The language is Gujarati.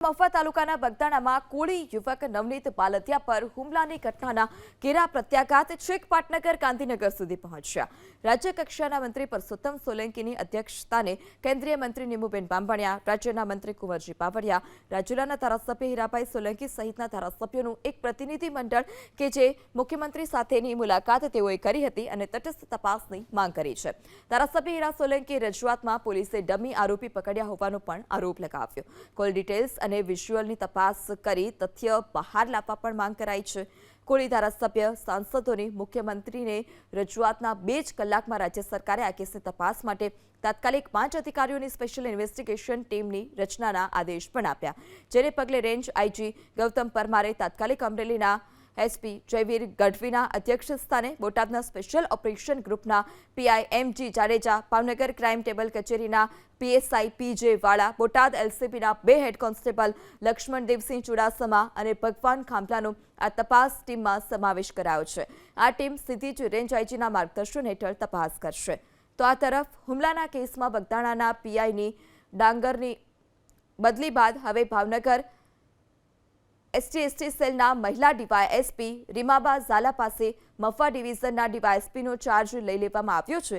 મહુવા તાલુકાના બગદાણામાં કોળી યુવક નવનીત બાલદિયા પર હુમલાની ઘટનાના ઘેરા પ્રત્યાઘાત છેક પાટનગર ગાંધીનગર સુધી પહોંચ્યા. રાજ્ય કક્ષાના મંત્રી પરસોત્તમ સોલંકીની અધ્યક્ષસ્થાને કેન્દ્રીય મંત્રી નીમુબેન બાંભણિયા, રાજ્યના મંત્રી કુંવરજી બાવળિયા, રાજુલાના ધારાસભ્ય હીરાભાઈ સોલંકી સહિતના ધારાસભ્યોનું એક પ્રતિનિધિ મંડળ કે જે મુખ્યમંત્રી સાથેની મુલાકાત તેઓએ કરી હતી અને તટસ્થ તપાસની માંગ કરી છે. ધારાસભ્ય હીરા સોલંકી રજૂઆતમાં પોલીસે ડમી આરોપી પકડ્યા હોવાનો પણ આરોપ લગાવ્યો. કોલ ડિટેલ્સ અને વિઝ્યુઅલની તપાસ કરી તથ્ય બહાર લાવવા પણ માંગ કરાઈ છે. કોળી ધારાસભ્ય સાંસદોની મુખ્યમંત્રીને રજૂઆતના 2 જ કલાકમાં રાજ્ય સરકારે આ કેસની તપાસ માટે તાત્કાલિક 5 અધિકારીઓની સ્પેશિયલ ઇન્વેસ્ટિગેશન ટીમની રચનાના આદેશ પણ આપ્યા, જેને પગલે રેન્જ આઈજી ગૌતમ પરમારે તાત્કાલિક અમરેલીના એસપી જયવીર ગઢવીના અધ્યક્ષસ્થાને બોટાદના સ્પેશિયલ ઓપરેશન ગ્રુપના PI MG Jadeja, Bhavnagar crime table કચેરીના પીએસઆઈ પીજે વાળા, બોટાદ એલસીબીના 2 હેડ કોન્સ્ટેબલ લક્ષ્મણ દેવસિંહ ચુડાસમા અને ભગવાન ખાંભલાનો આ તપાસ ટીમમાં સમાવેશ કરાયો છે. આ ટીમ સીધી જ રેન્જ આઈજીના માર્ગદર્શન હેઠળ તપાસ કરશે. તો આ તરફ હુમલાના કેસમાં બગદાણાના પીઆઈની ડાંગરની બદલી બાદ હવે ભાવનગર એસટી સેલના મહિલા ડીવાયએસપી રીમાબા ઝાલા પાસે મહુવા ડિવિઝનના ડીવાયએસપીનો ચાર્જ લઈ લેવામાં આવ્યો છે.